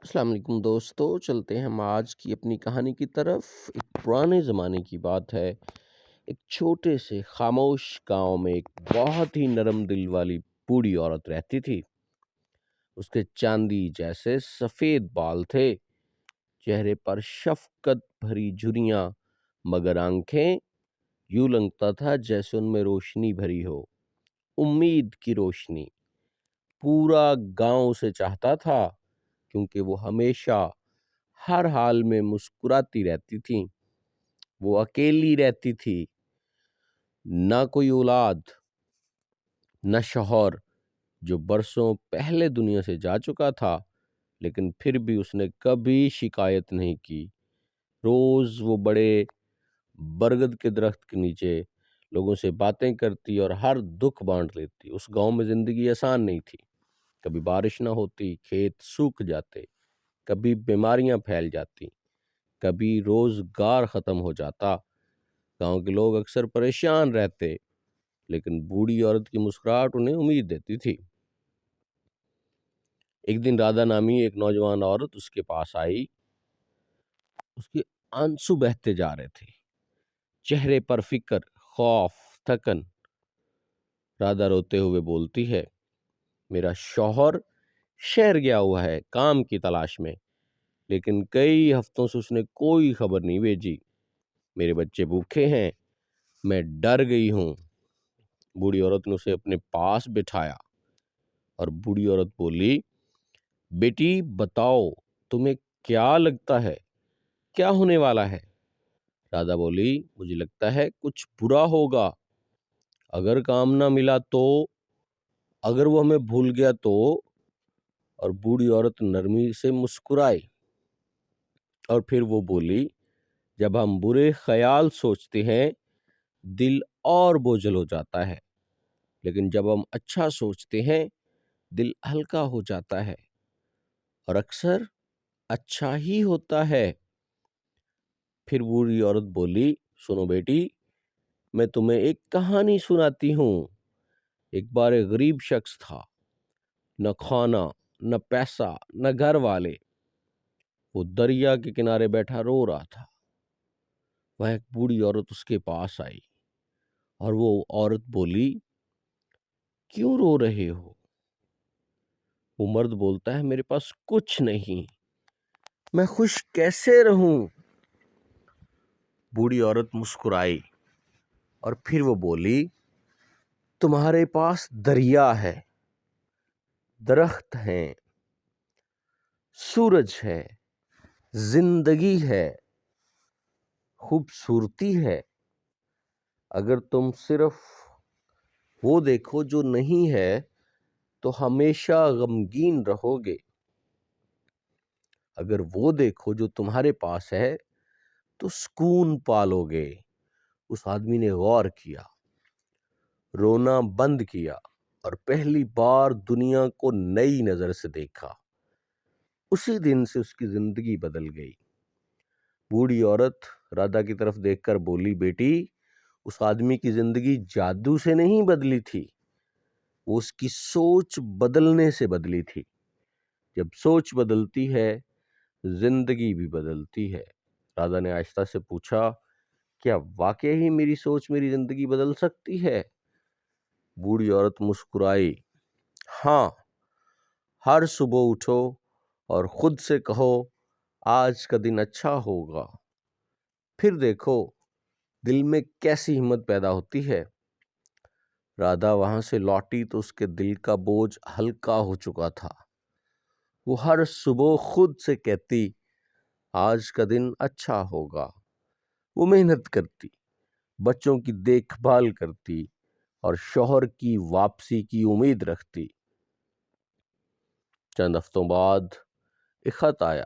السلام علیکم دوستو، چلتے ہیں ہم آج کی اپنی کہانی کی طرف۔ ایک پرانے زمانے کی بات ہے۔ ایک چھوٹے سے خاموش گاؤں میں ایک بہت ہی نرم دل والی بوڑھی عورت رہتی تھی۔ اس کے چاندی جیسے سفید بال تھے، چہرے پر شفقت بھری جھریاں، مگر آنکھیں یوں لگتا تھا جیسے ان میں روشنی بھری ہو، امید کی روشنی۔ پورا گاؤں اسے چاہتا تھا کیونکہ وہ ہمیشہ ہر حال میں مسکراتی رہتی تھی۔ وہ اکیلی رہتی تھی، نہ کوئی اولاد، نہ شوہر جو برسوں پہلے دنیا سے جا چکا تھا، لیکن پھر بھی اس نے کبھی شکایت نہیں کی۔ روز وہ بڑے برگد کے درخت کے نیچے لوگوں سے باتیں کرتی اور ہر دکھ بانٹ لیتی۔ اس گاؤں میں زندگی آسان نہیں تھی۔ کبھی بارش نہ ہوتی، کھیت سوکھ جاتے، کبھی بیماریاں پھیل جاتی، کبھی روزگار ختم ہو جاتا۔ گاؤں کے لوگ اکثر پریشان رہتے، لیکن بوڑھی عورت کی مسکراہٹ انہیں امید دیتی تھی۔ ایک دن رادھا نامی ایک نوجوان عورت اس کے پاس آئی۔ اس کے آنسو بہتے جا رہے تھے، چہرے پر فکر، خوف، تھکن۔ رادھا روتے ہوئے بولتی ہے، میرا شوہر شہر گیا ہوا ہے کام کی تلاش میں، لیکن کئی ہفتوں سے اس نے کوئی خبر نہیں بھیجی۔ میرے بچے بھوکے ہیں، میں ڈر گئی ہوں۔ بوڑھی عورت نے اسے اپنے پاس بٹھایا اور بوڑھی عورت بولی، بیٹی بتاؤ، تمہیں کیا لگتا ہے کیا ہونے والا ہے؟ رادھا بولی، مجھے لگتا ہے کچھ برا ہوگا۔ اگر کام نہ ملا تو، اگر وہ ہمیں بھول گیا تو۔ اور بوڑھی عورت نرمی سے مسکرائی اور پھر وہ بولی، جب ہم برے خیال سوچتے ہیں دل اور بوجھل ہو جاتا ہے، لیکن جب ہم اچھا سوچتے ہیں دل ہلکا ہو جاتا ہے، اور اکثر اچھا ہی ہوتا ہے۔ پھر بوڑھی عورت بولی، سنو بیٹی، میں تمہیں ایک کہانی سناتی ہوں۔ ایک بار ایک غریب شخص تھا، نہ کھانا، نہ پیسہ، نہ گھر والے۔ وہ دریا کے کنارے بیٹھا رو رہا تھا۔ وہ ایک بوڑھی عورت اس کے پاس آئی اور وہ عورت بولی، کیوں رو رہے ہو؟ وہ مرد بولتا ہے، میرے پاس کچھ نہیں، میں خوش کیسے رہوں؟ بوڑھی عورت مسکرائی اور پھر وہ بولی، تمہارے پاس دریا ہے، درخت ہیں، سورج ہے، زندگی ہے، خوبصورتی ہے۔ اگر تم صرف وہ دیکھو جو نہیں ہے تو ہمیشہ غمگین رہو گے۔ اگر وہ دیکھو جو تمہارے پاس ہے تو سکون پالو گے۔ اس آدمی نے غور کیا، رونا بند کیا اور پہلی بار دنیا کو نئی نظر سے دیکھا۔ اسی دن سے اس کی زندگی بدل گئی۔ بوڑھی عورت رادھا کی طرف دیکھ کر بولی، بیٹی، اس آدمی کی زندگی جادو سے نہیں بدلی تھی، وہ اس کی سوچ بدلنے سے بدلی تھی۔ جب سوچ بدلتی ہے زندگی بھی بدلتی ہے۔ رادھا نے آہستہ سے پوچھا، کیا واقعی میری سوچ میری زندگی بدل سکتی ہے؟ بوڑھی عورت مسکرائی، ہاں، ہر صبح اٹھو اور خود سے کہو، آج کا دن اچھا ہوگا، پھر دیکھو دل میں کیسی ہمت پیدا ہوتی ہے۔ رادھا وہاں سے لوٹی تو اس کے دل کا بوجھ ہلکا ہو چکا تھا۔ وہ ہر صبح خود سے کہتی، آج کا دن اچھا ہوگا۔ وہ محنت کرتی، بچوں کی دیکھ بھال کرتی اور شوہر کی واپسی کی امید رکھتی۔ چند ہفتوں بعد ایک خط آیا۔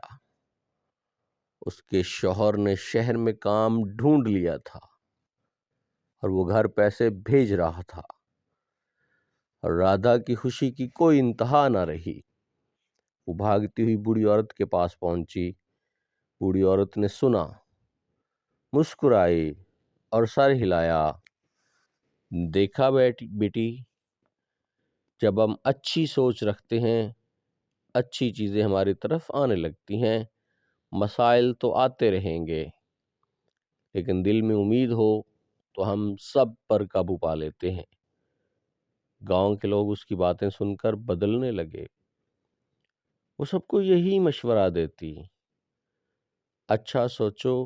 اس کے شوہر نے شہر میں کام ڈھونڈ لیا تھا اور وہ گھر پیسے بھیج رہا تھا، اور رادھا کی خوشی کی کوئی انتہا نہ رہی۔ وہ بھاگتی ہوئی بوڑھی عورت کے پاس پہنچی۔ بوڑھی عورت نے سنا، مسکرائی اور سر ہلایا۔ دیکھا بیٹی، جب ہم اچھی سوچ رکھتے ہیں اچھی چیزیں ہماری طرف آنے لگتی ہیں۔ مسائل تو آتے رہیں گے، لیکن دل میں امید ہو تو ہم سب پر قابو پا لیتے ہیں۔ گاؤں کے لوگ اس کی باتیں سن کر بدلنے لگے۔ وہ سب کو یہی مشورہ دیتی، اچھا سوچو،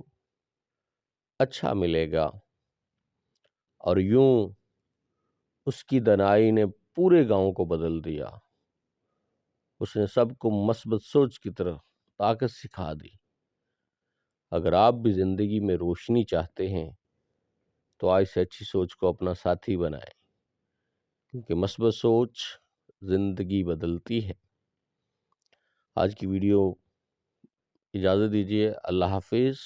اچھا ملے گا۔ اور یوں اس کی دانائی نے پورے گاؤں کو بدل دیا۔ اس نے سب کو مثبت سوچ کی طرف طاقت سکھا دی۔ اگر آپ بھی زندگی میں روشنی چاہتے ہیں تو آج سے اچھی سوچ کو اپنا ساتھی بنائیں، کیونکہ مثبت سوچ زندگی بدلتی ہے۔ آج کی ویڈیو اجازت دیجیے، اللہ حافظ۔